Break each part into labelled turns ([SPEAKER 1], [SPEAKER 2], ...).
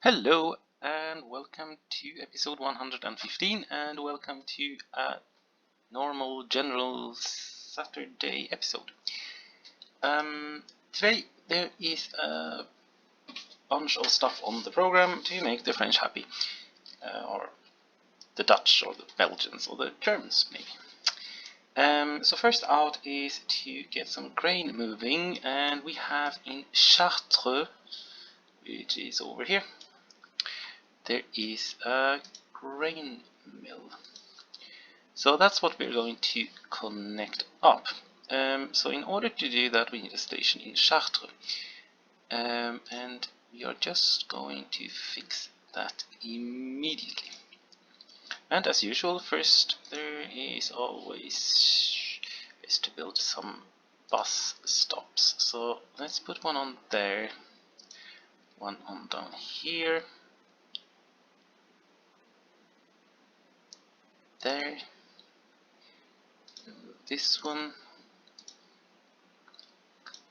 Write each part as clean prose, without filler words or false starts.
[SPEAKER 1] Hello and welcome to episode 115 and welcome to a normal general Saturday episode. Today there is a bunch of stuff on the program to make the French happy, or the Dutch or the Belgians or the Germans maybe. So first out is to get some grain moving, and we have in Chartres, which is over here, there is a grain mill. So that's what we're going to connect up. So in order to do that, we need a station in Chartres. And we are just going to fix that immediately. And as usual, first there is always to build some bus stops. So let's put one on there, one on down here, there, this one,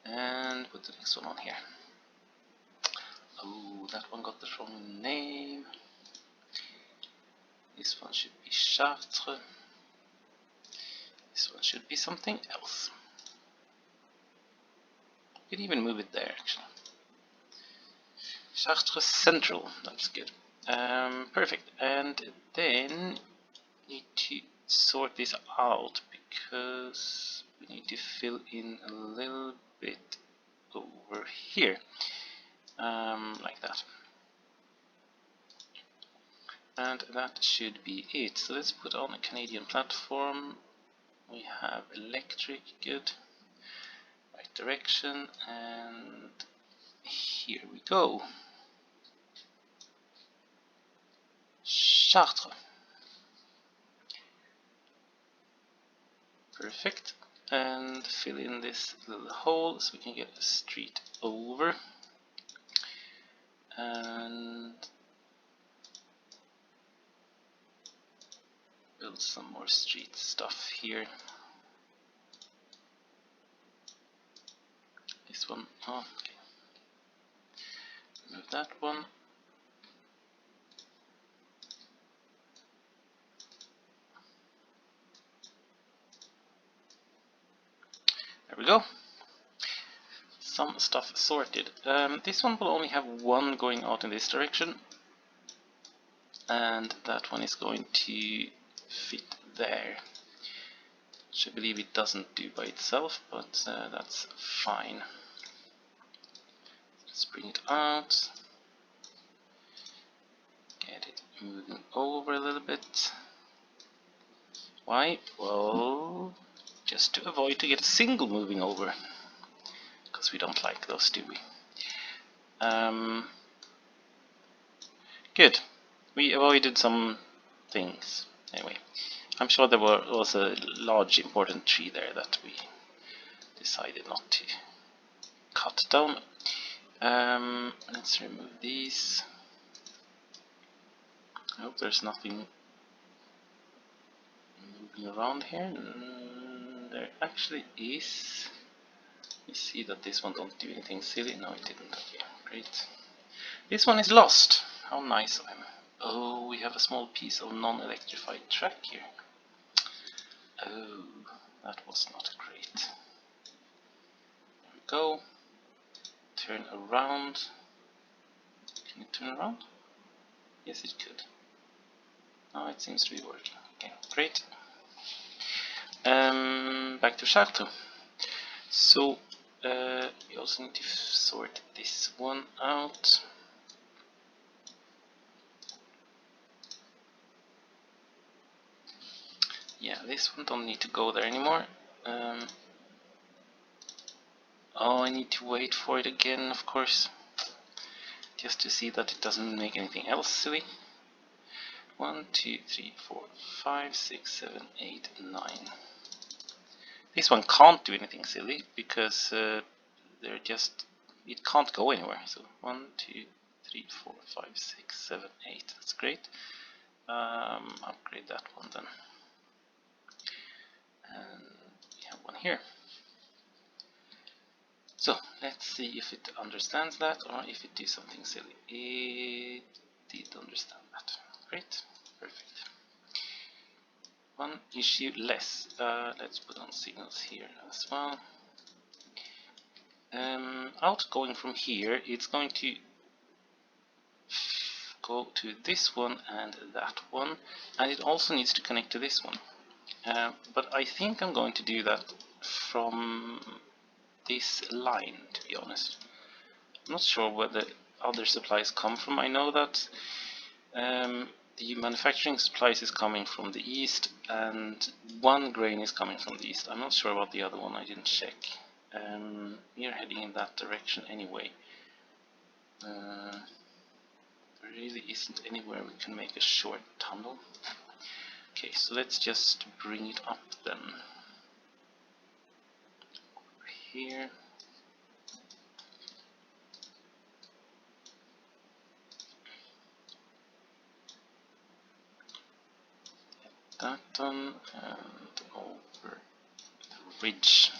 [SPEAKER 1] and put the next one on here. Oh, that one got the wrong name. This one should be Chartres. This one should be something else. You can even move it there actually. Chartres Central, that's good. Perfect, and then need to sort this out because we need to fill in a little bit over here, like that. And that should be it. So let's put on a Canadian platform. We have electric, good. Right direction, and here we go. Chartres. Perfect. And fill in this little hole so we can get a street over. And build some more street stuff here. This one, oh, okay. Move that one. There we go. Some stuff sorted. This one will only have one going out in this direction, and that one is going to fit there, which I believe it doesn't do by itself, but that's fine. Let's bring it out, get it moving over a little bit. Why? Well, just to avoid to get a single moving over, because we don't like those, do we? Good. We avoided some things. Anyway, I'm sure there was a large important tree there that we decided not to cut down. Let's remove these. I hope there's nothing moving around here. There actually is. You see that this one don't do anything silly. No, it didn't. Okay, great. This one is lost. How nice of him. Oh, we have a small piece of non-electrified track here. Oh, that was not great. There we go. Turn around. Can it turn around? Yes, it could. Now it seems to be working. Okay, great. Back to Chartres. So we also need to sort this one out. Yeah, this one don't need to go there anymore. Oh, I need to wait for it again, of course, just to see that it doesn't make anything else silly. 1, 2, 3, 4, 5, 6, 7, 8, 9. This one can't do anything silly because it can't go anywhere. So 1, 2, 3, 4, 5, 6, 7, 8. That's great. Upgrade that one then. And we have one here. So let's see if it understands that or if it did something silly. It did understand that. Great, perfect. One issue less. Let's put on signals here as well. Outgoing from here, it's going to go to this one and that one, and it also needs to connect to this one. But I think I'm going to do that from this line, to be honest. I'm not sure where the other supplies come from. I know that the manufacturing supplies is coming from the east, and one grain is coming from the east. I'm not sure about the other one, I didn't check. We are heading in that direction anyway. There really isn't anywhere we can make a short tunnel. Okay, so let's just bring it up then. Over here. Get that done, and over the ridge.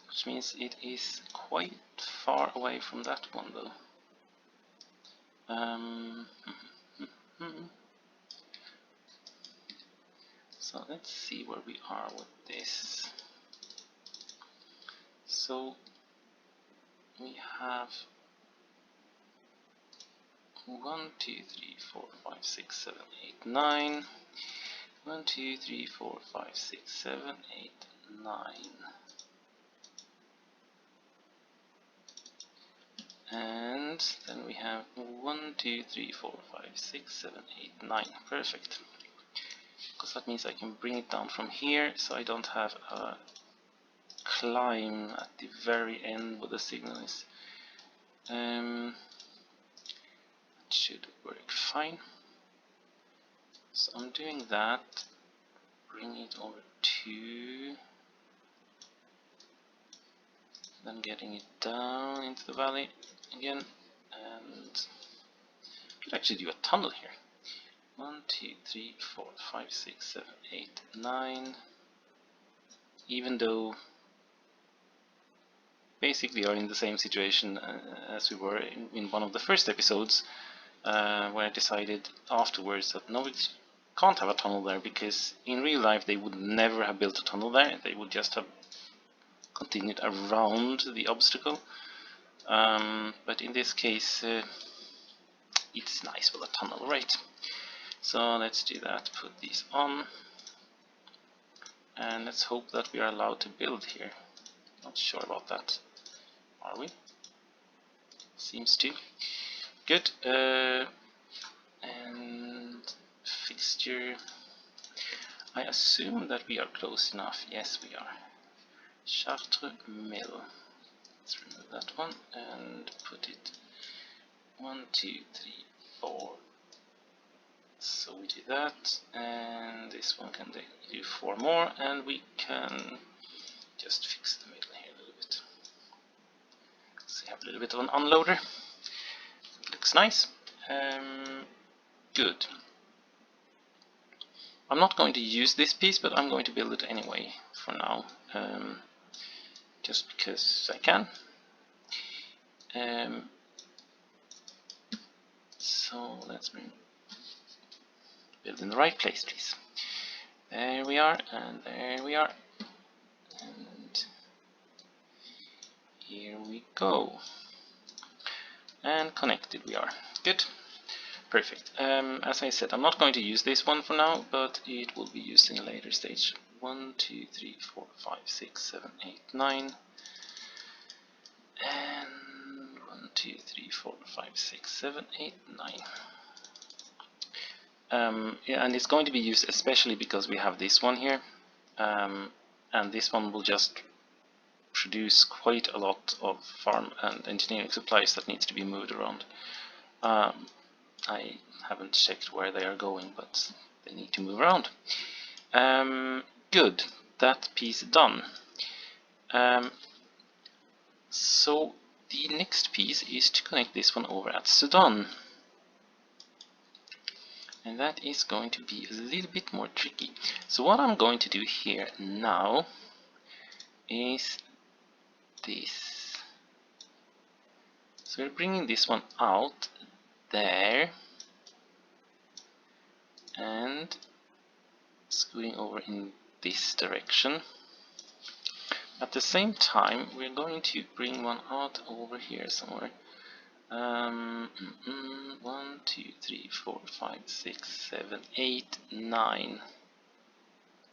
[SPEAKER 1] Which means it is quite far away from that one though. So let's see where we are with this. So we have 1, 2, 3, 4, 5, 6, 7, 8, 9. 1, 2, 3, 4, 5, 6, 7, 8, 9. And then we have 1, 2, 3, 4, 5, 6, 7, 8, 9. Perfect. Because that means I can bring it down from here, so I don't have a climb at the very end where the signal is. That should work fine. So I'm doing that. Bring it over to, then getting it down into the valley again, and could actually do a tunnel here. 1, 2, 3, 4, 5, 6, 7, 8, 9. Even though basically are in the same situation as we were in one of the first episodes, where I decided afterwards that no, we can't have a tunnel there, because in real life they would never have built a tunnel there. They would just have continued around the obstacle. But in this case, it's nice with a tunnel, right? So let's do that. Put these on, and let's hope that we are allowed to build here. Not sure about that. Are we? Seems to. Good. And fixture. I assume that we are close enough. Yes, we are. Chartres mill. Let's remove that one and put it 1, 2, 3, 4. So we do that, and this one can do 4 more, and we can just fix the middle here a little bit. So we have a little bit of an unloader. It looks nice. Good. I'm not going to use this piece, but I'm going to build it anyway for now, just because I can. So let's build in the right place, please. There we are, and there we are, and here we go. And connected we are. Good. Perfect. As I said, I'm not going to use this one for now, but it will be used in a later stage. 1, 2, 3, 4, 5, 6, 7, 8, 9. And 1, 2, 3, 4, 5, 6, 7, 8, 9. Yeah, and it's going to be used especially because we have this one here, and this one will just produce quite a lot of farm and engineering supplies that needs to be moved around. I haven't checked where they are going, but they need to move around. Good, that piece done. So the next piece is to connect this one over at Sudan. And that is going to be a little bit more tricky. So what I'm going to do here now is this. So we're bringing this one out there and scooting over in this direction. At the same time, we're going to bring one out over here somewhere. 1, 2, 3, 4, 5, 6, 7, 8, 9,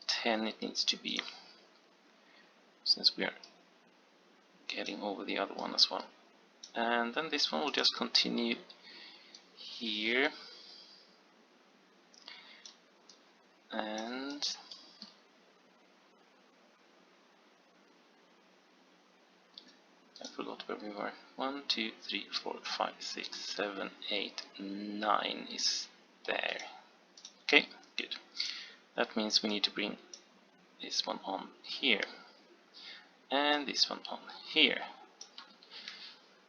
[SPEAKER 1] 10 it needs to be, since we are getting over the other one as well. And then this one will just continue here, and I forgot where we were. 1, 2, 3, 4, 5, 6, 7, 8, 9 is there. Okay, good. That means we need to bring this one on here and this one on here,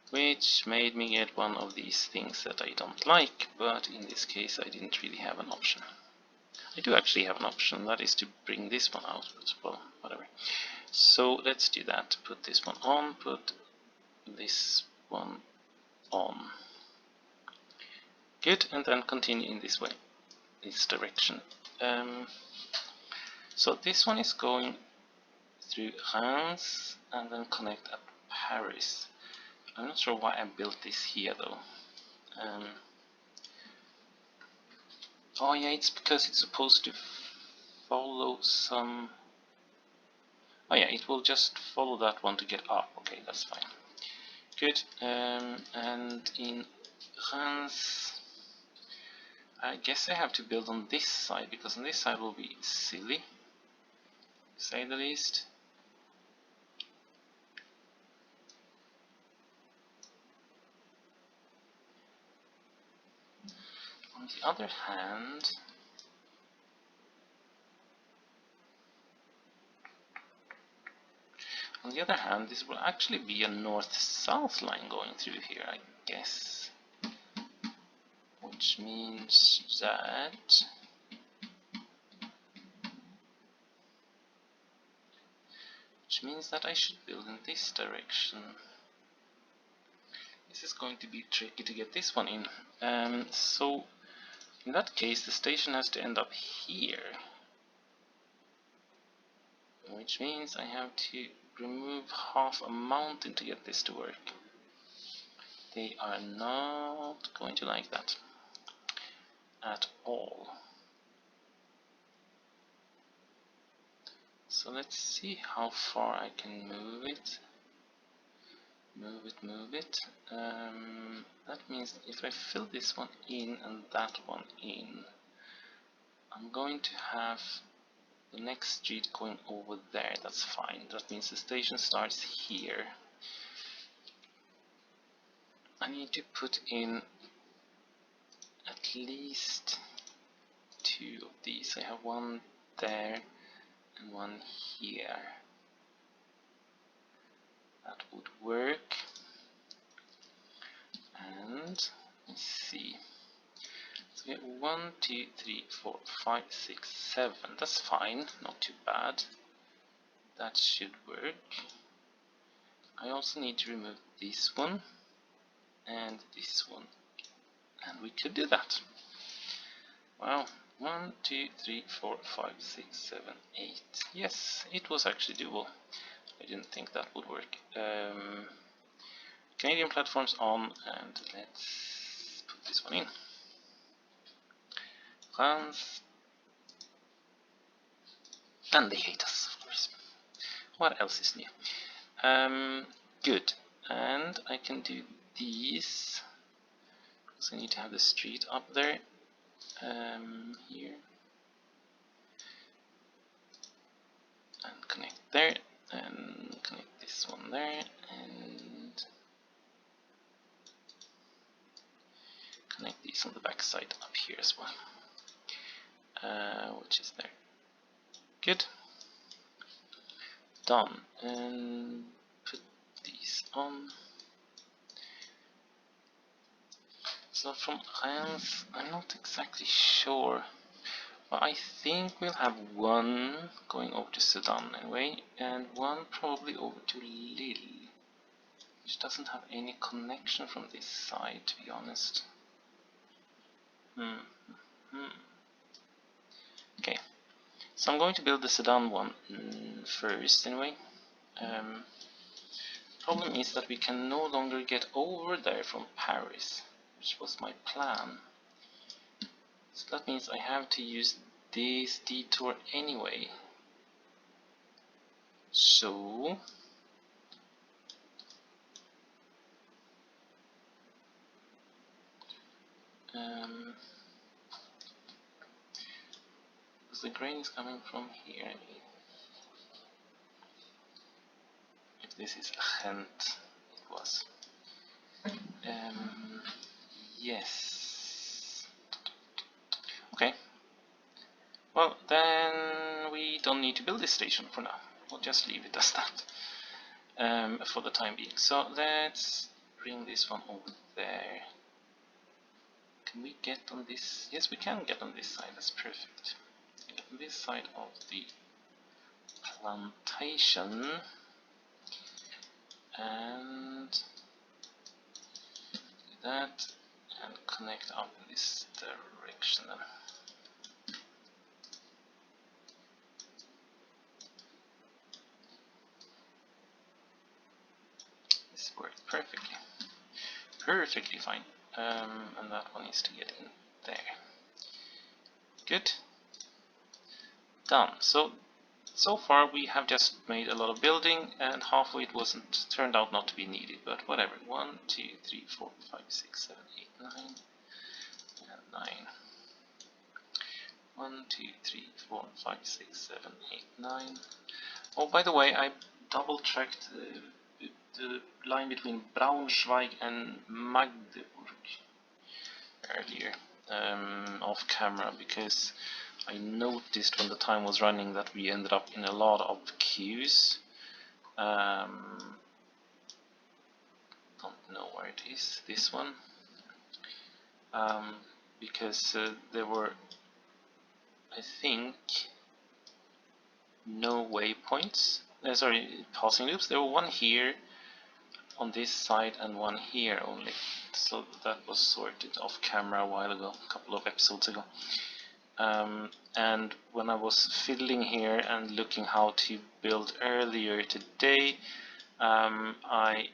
[SPEAKER 1] which made me get one of these things that I don't like, but in this case I didn't really have an option. I do actually have an option, that is to bring this one out, but well, whatever. So let's do that. Put this one on, put this one on. Good, and then continue in this way, this direction. So this one is going through Reims and then connect at Paris. I'm not sure why I built this here though. Oh yeah, it's because it's supposed to follow some... Oh yeah, it will just follow that one to get up. Okay, that's fine. Good. And in Reims, I guess I have to build on this side, because on this side will be silly, to say the least. On the other hand, this will actually be a north-south line going through here, I guess. Which means that I should build in this direction. This is going to be tricky to get this one in. So in that case the station has to end up here, which means I have to remove half a mountain to get this to work. They are not going to like that at all. So let's see how far I can move it. Move it. That means if I fill this one in and that one in, I'm going to have the next street going over there. That's fine. That means the station starts here. I need to put in at least 2 of these. I have one there and one here. That would work. And let's see. So we have 1, 2, 3, 4, 5, 6, 7. That's fine, not too bad. That should work. I also need to remove this one and this one, and we could do that. Wow. 1, 2, 3, 4, 5, 6, 7, 8. Yes, it was actually doable. I didn't think that would work. Canadian platforms on, and let's put this one in. France. And they hate us, of course. What else is new? Good. And I can do these. So I need to have the street up there. Here. And connect there. And connect this one there. And connect these on the back side up here as well. Which is there. Good. Done. And put these on. So from Reims, I'm not exactly sure, but I think we'll have one going over to Sedan anyway, and one probably over to Lille. which doesn't have any connection from this side, to be honest. Okay, so I'm going to build the Sedan one first anyway. Problem is that we can no longer get over there from Paris, which was my plan. So that means I have to use this detour anyway. So the grain is coming from here. If this is Gent, it was. Yes. Okay. Well, then we don't need to build this station for now. We'll just leave it as that for the time being. So let's bring this one over there. Can we get on this? Yes, we can get on this side. That's perfect. Get on this side of the plantation and do that and connect up in this direction then. This worked perfectly fine. And that one needs to get in there. Good. Done. So far we have just made a lot of building, and halfway it wasn't turned out not to be needed, but whatever. 1, 2, 3, 4, 5, 6, 7, 8, 9, and 9. 1, 2, 3, 4, 5, 6, 7, 8, 9. Oh, by the way, I double-checked the line between Braunschweig and Magdeburg earlier off camera, because I noticed when the time was running that we ended up in a lot of queues. Don't know where it is, this one, because there were, I think, no waypoints, passing loops. There were one here on this side and one here only, so that was sorted off camera a while ago, a couple of episodes ago. And when I was fiddling here and looking how to build earlier today, I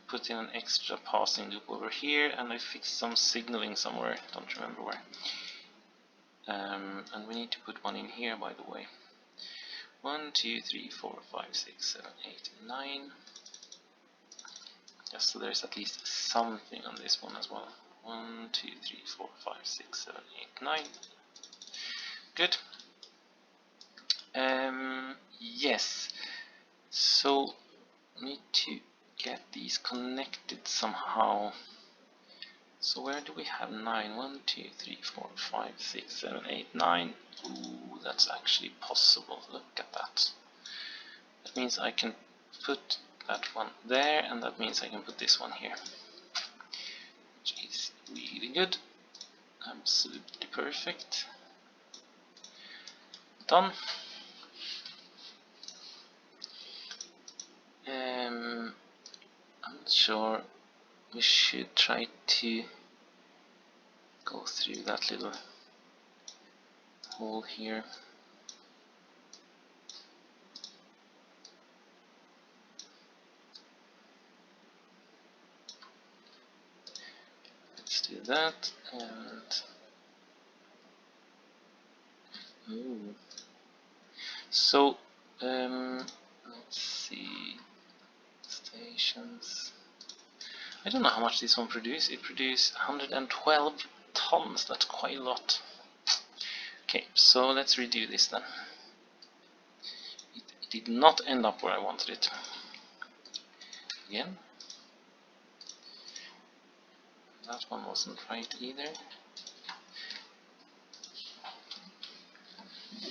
[SPEAKER 1] put in an extra passing loop over here, and I fixed some signaling somewhere, don't remember where. And we need to put one in here, by the way. 1, 2, 3, 4, 5, 6, 7, 8, 9. Just so there's at least something on this one as well. 1, 2, 3, 4, 5, 6, 7, 8, 9. Good. Yes. So need to get these connected somehow. So where do we have 9? 1, 2, 3, 4, 5, 6, 7, 8, 9. Ooh, that's actually possible. Look at that. That means I can put that one there, and that means I can put this one here, which is really good. Absolutely perfect. Done. I'm not sure. We should try to go through that little hole here. Let's do that, and ooh. So let's see, stations. I don't know how much this one produced. It produced 112 tons. That's quite a lot. Okay, so let's redo this then. It did not end up where I wanted it. Again. That one wasn't right either.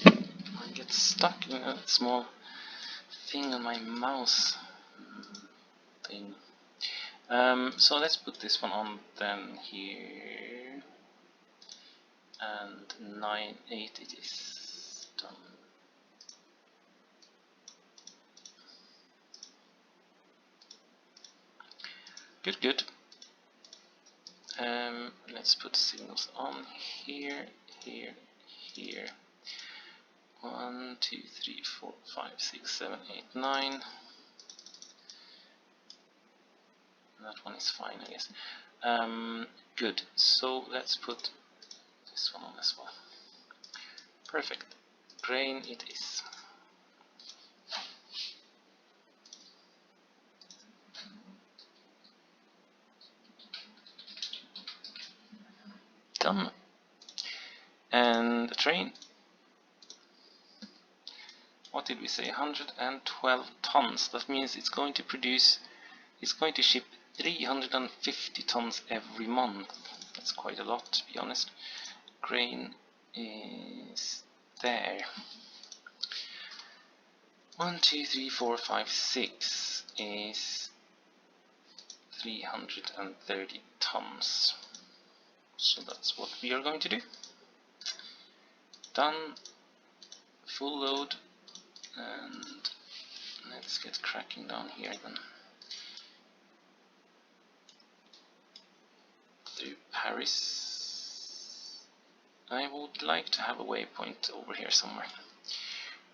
[SPEAKER 1] I get stuck in a small thing on my mouse thing. So let's put this one on then here, and 9, 8 it is done. Good, good. Let's put signals on here, here, here. 1, 2, 3, 4, 5, 6, 7, 8, 9. That one is fine, I guess. Good. So let's put this one on as well. Perfect. Grain it is. Done. And the train. What did we say? 112 tons. That means it's going to produce. It's going to ship 350 tons every month. That's quite a lot, to be honest. Grain is there. 1, 2, 3, 4, 5, 6 is 330 tons. So that's what we are going to do. Done. Full load. And let's get cracking down here then. Through Paris. I would like to have a waypoint over here somewhere.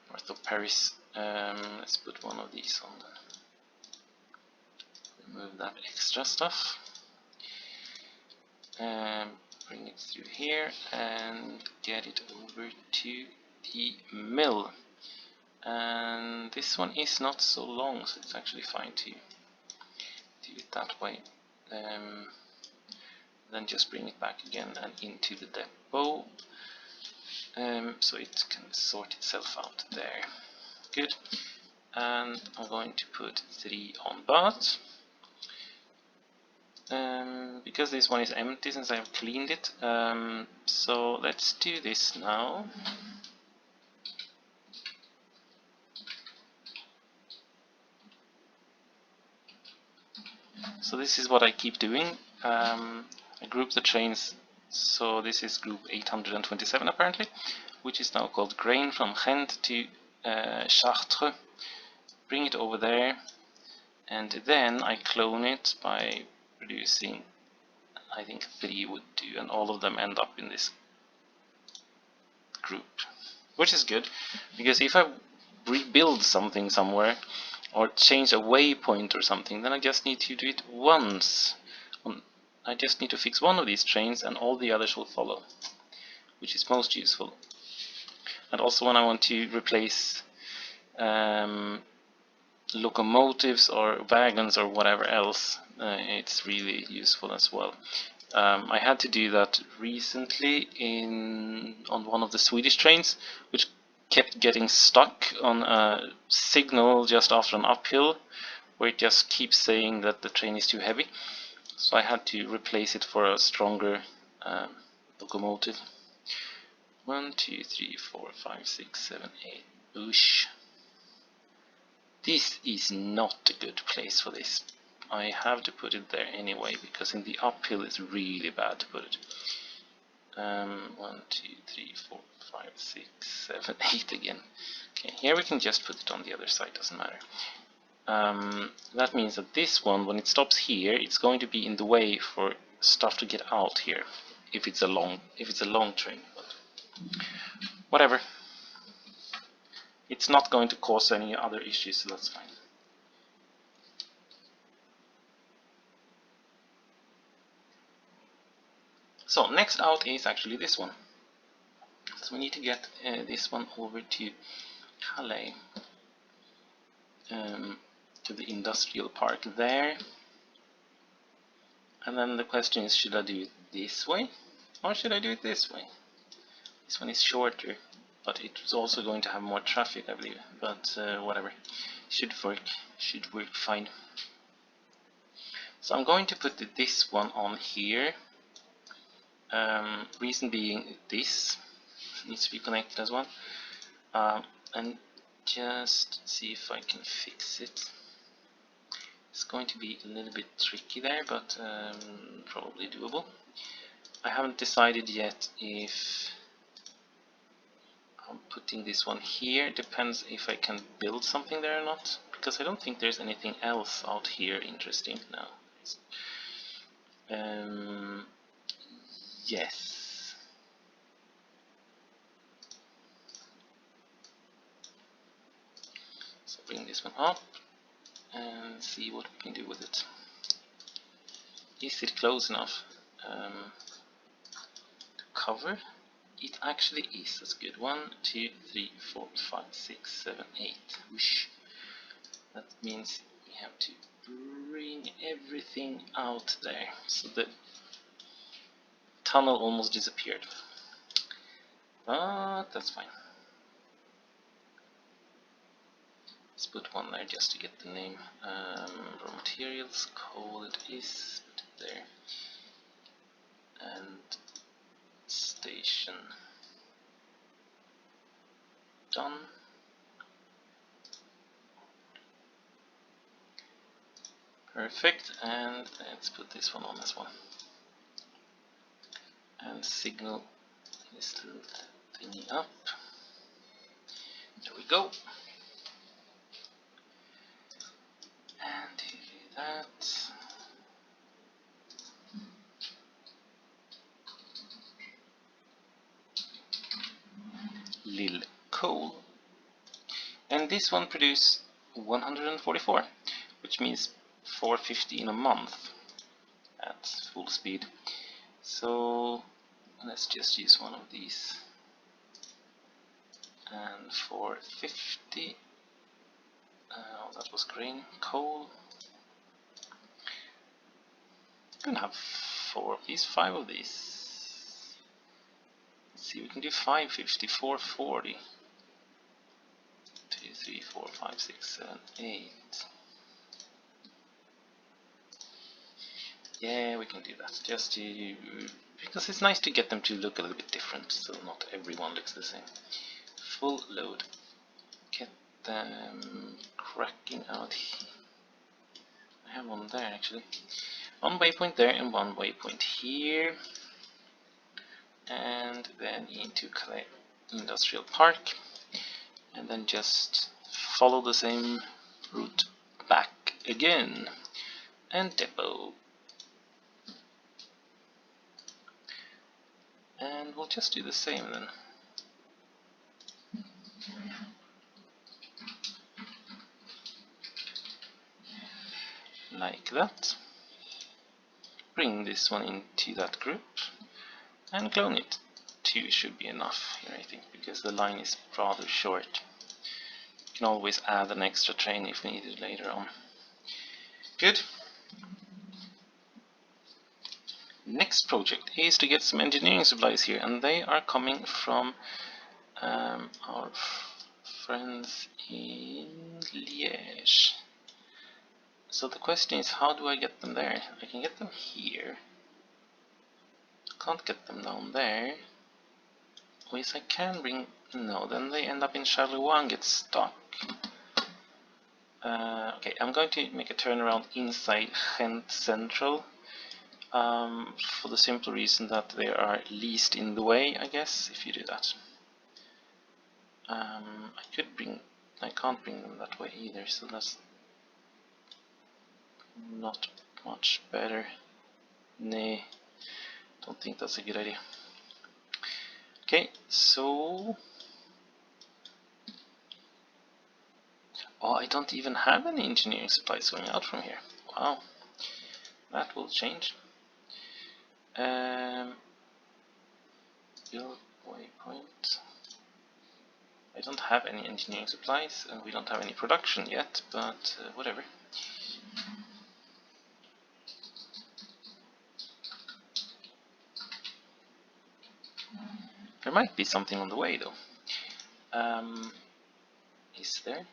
[SPEAKER 1] North of Paris. Let's put one of these on then. Remove that extra stuff. Bring it through here and get it over to the mill. And this one is not so long, so it's actually fine to do it that way. Then just bring it back again and into the depot, so it can sort itself out there. Good. And I'm going to put 3 on but. Because this one is empty since I've cleaned it, so let's do this now. So this is what I keep doing. I group the trains, so this is group 827 apparently, which is now called Grain from Gent to Chartres. Bring it over there, and then I clone it by producing, I think 3 would do, and all of them end up in this group, which is good, because if I rebuild something somewhere or change a waypoint or something, then I just need to do it once. I just need to fix one of these trains and all the others will follow, which is most useful. And also when I want to replace locomotives or wagons or whatever else, it's really useful as well. I had to do that recently on one of the Swedish trains, which kept getting stuck on a signal just after an uphill, where it just keeps saying that the train is too heavy. So I had to replace it for a stronger locomotive. 1, 2, 3, 4, 5, 6, 7, 8. Oosh. This is not a good place for this. I have to put it there anyway, because in the uphill it's really bad to put it. 1, 2, 3, 4, 5, 6, 7, 8 again. Okay, here we can just put it on the other side, doesn't matter. That means that this one, when it stops here, it's going to be in the way for stuff to get out here, if it's a long train. But whatever. It's not going to cause any other issues, so that's fine. So next out is actually this one. So we need to get this one over to Calais, to the industrial park there. And then the question is, should I do it this way or should I do it this way? This one is shorter, but it's also going to have more traffic, I believe. But whatever, should work fine. So I'm going to put this one on here. Reason being, this needs to be connected as well, and just see if I can fix it. It's going to be a little bit tricky there, but probably doable. I haven't decided yet if I'm putting this one here. Depends if I can build something there or not, because I don't think there's anything else out here interesting now. Yes. So bring this one up and see what we can do with it. Is it close enough to cover? It actually is. That's good. 1, 2, 3, 4, 5, 6, 7, 8. Whoosh. That means we have to bring everything out there. So the tunnel almost disappeared. But that's fine. Let's put one there just to get the name. Raw materials, coal it is. Put it there. And station. Done. Perfect, and let's put this one on as well. And signal this little thingy up. There we go. And do that. Lille coal. And this one produced 144, which means 450 in a month at full speed. So let's just use one of these. And 450, that was grain, coal. You can have 4 of these, 5 of these. Let's see, we can do 550, 440. 2, 3, 4, 5, 6, 7, 8. Yeah, we can do that. Just to, because it's nice to get them to look a little bit different, so not everyone looks the same. Full load. Get them cracking out here. I have one there actually. One waypoint there and one waypoint here. And then into Calais Industrial Park. And then just follow the same route back again. And depot. And we'll just do the same then. Like that. Bring this one into that group and clone it. 2 should be enough here, I think, because the line is rather short. You can always add an extra train if needed later on. Good. Next project is to get some engineering supplies here, and they are coming from our friends in Liège. So the question is, how do I get them there? I can get them here. Can't get them down there. Oh yes, I can bring... No, then they end up in Charleroi and get stuck. Okay, I'm going to make a turnaround inside Gent Central. For the simple reason that they are least in the way, I guess, if you do that. I can't bring them that way either, so that's not much better. Nah, don't think that's a good idea. Okay, so... Oh, I don't even have any engineering supplies going out from here. Wow, that will change. Build waypoint. I don't have any engineering supplies, and we don't have any production yet, but whatever. There might be something on the way, though. Is there?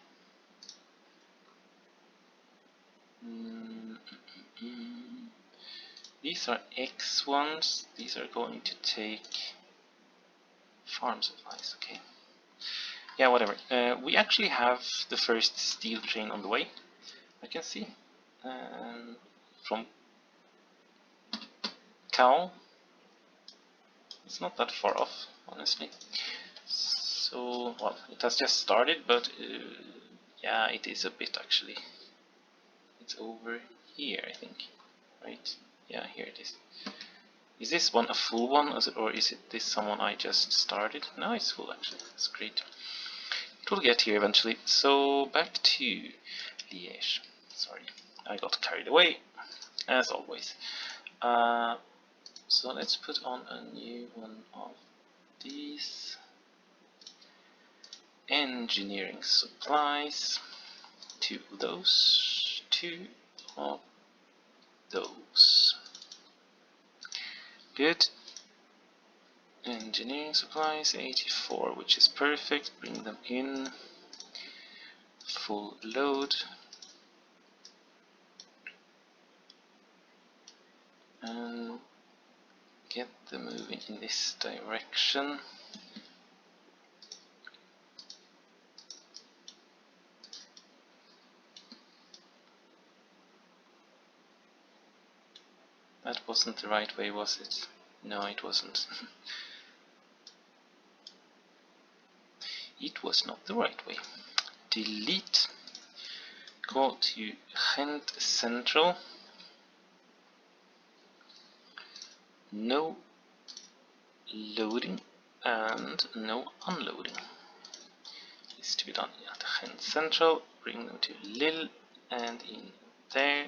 [SPEAKER 1] These are X ones. These are going to take farm supplies. Okay. Yeah, whatever. We actually have the first steel train on the way. I can see from Calais. It's not that far off, honestly. So, well, it has just started, but yeah, it is a bit actually. It's over here, I think, right? Yeah, here it is. Is this one a full one, or is it this someone I just started? No, it's full actually. That's great. It will get here eventually. So back to Liège. Sorry, I got carried away, as always. So let's put on a new one of these. Engineering supplies. 2 of those. 2 of those. Good. Engineering supplies 84, which is perfect. Bring them in. Full load. And get them moving in this direction. That wasn't the right way, was it? No, it wasn't. It was not the right way. Delete. Go to Gent Central. No loading and no unloading. Is to be done at Gent Central. Bring them to Lille and in there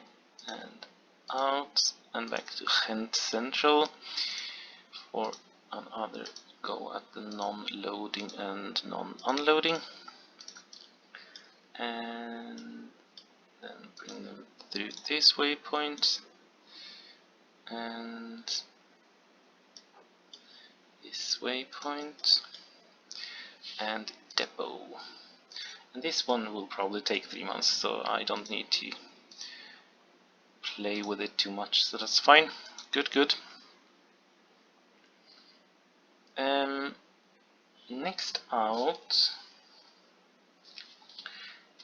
[SPEAKER 1] and out and back to Gent Central for another go at the non-loading and non-unloading, and then bring them through this waypoint and this waypoint and depot. And this one will probably take 3 months, so I don't need to play with it too much, so that's fine. Good, good. Next out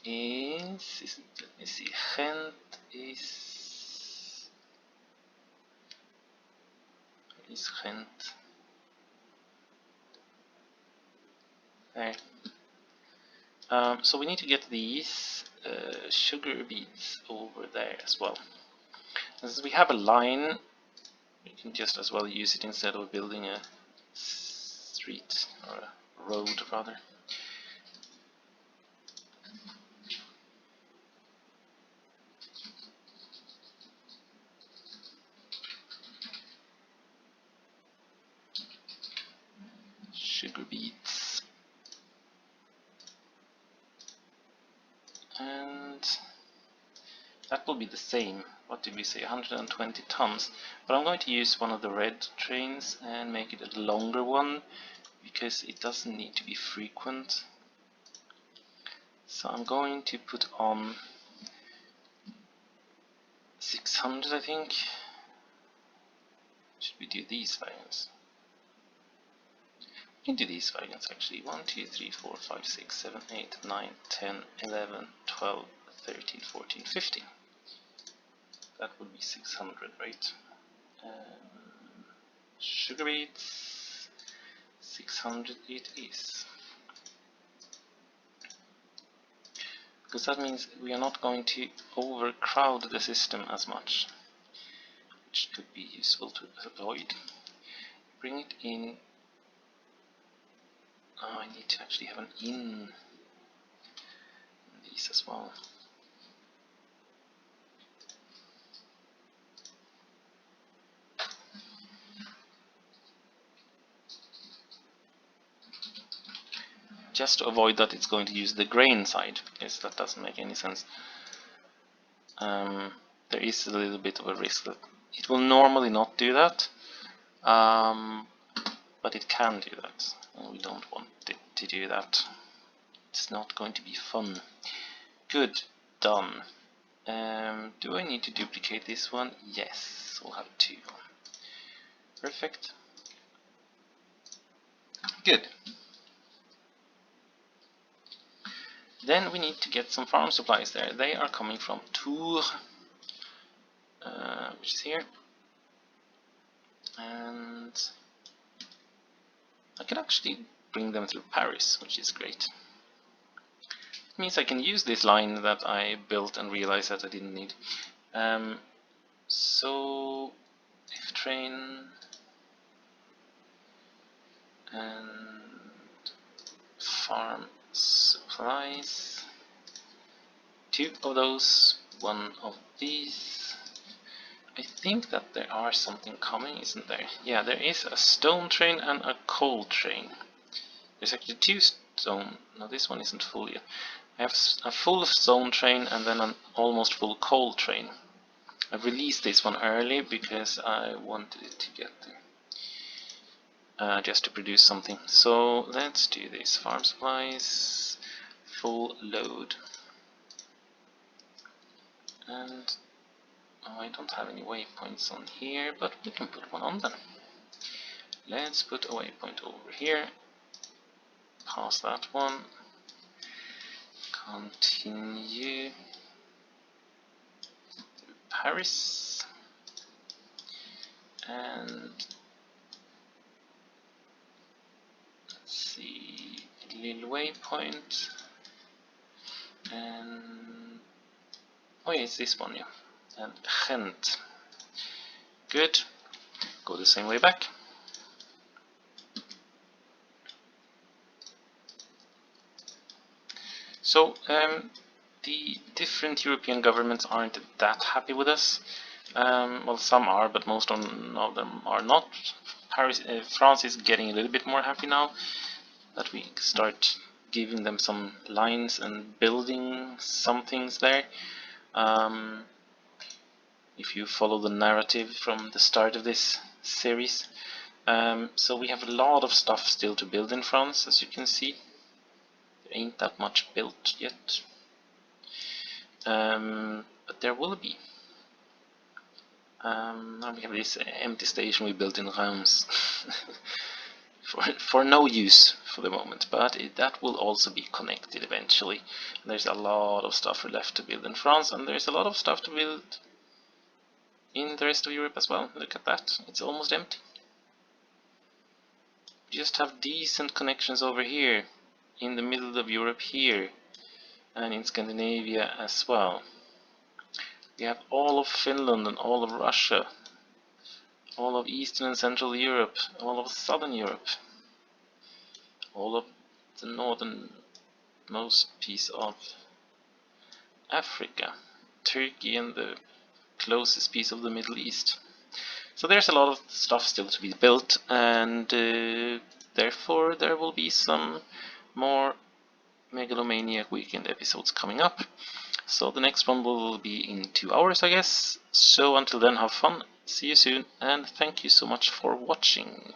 [SPEAKER 1] is, let me see, Gent is Gent. There. So we need to get these sugar beets over there as well. As we have a line, we can just as well use it instead of building a street or a road rather. Sugar beets. And that will be the same. What did we say? 120 tons. But I'm going to use one of the red trains and make it a longer one because it doesn't need to be frequent. So I'm going to put on 600, I think. Should we do these wagons? We can do these wagons actually. 1, 2, 3, 4, 5, 6, 7, 8, 9, 10, 11, 12, 13, 14, 15. That would be 600, right? Sugar beets, 600 it is. Because that means we are not going to overcrowd the system as much, which could be useful to avoid. Bring it in. Oh, I need to actually have an in these as well. Just to avoid that it's going to use the grain side, because that doesn't make any sense. There is a little bit of a risk that it will normally not do that, but it can do that, and we don't want it to do that. It's not going to be fun. Good, done. Do I need to duplicate this one? Yes, we'll have 2. Perfect. Good. Then we need to get some farm supplies there. They are coming from Tours, which is here. And I can actually bring them through Paris, which is great. It means I can use this line that I built and realized that I didn't need. So train and farm supplies. 2 of those, 1 of these. I think that there are something coming, isn't there? Yeah, there is a stone train and a coal train. There's actually 2 stone. No, this one isn't full yet. I have a full stone train and then an almost full coal train. I released this one early because I wanted it to get there. Just to produce something. So let's do this. Farm supplies, full load. And I don't have any waypoints on here, but we can put one on then. Let's put a waypoint over here. Past that one. Continue. Paris. And let's see, Lille waypoint. And oh yeah, it's this one, yeah. And Gent. Good. Go the same way back. So the different European governments aren't that happy with us. Well, some are, but most of them are not. France is getting a little bit more happy now that we start giving them some lines and building some things there. If you follow the narrative from the start of this series. So we have a lot of stuff still to build in France, as you can see. There ain't that much built yet. But there will be. Now we have this empty station we built in Reims. for no use for the moment, but that will also be connected eventually. There's a lot of stuff left to build in France, and there's a lot of stuff to build in the rest of Europe as well. Look at that, it's almost empty. We just have decent connections over here, in the middle of Europe here, and in Scandinavia as well. We have all of Finland and all of Russia, all of Eastern and Central Europe, all of Southern Europe, all of the northernmost piece of Africa, Turkey, and the closest piece of the Middle East. So there's a lot of stuff still to be built, and therefore there will be some more Megalomaniac Weekend episodes coming up. So the next one will be in 2 hours, I guess. So until then, have fun, see you soon, and thank you so much for watching.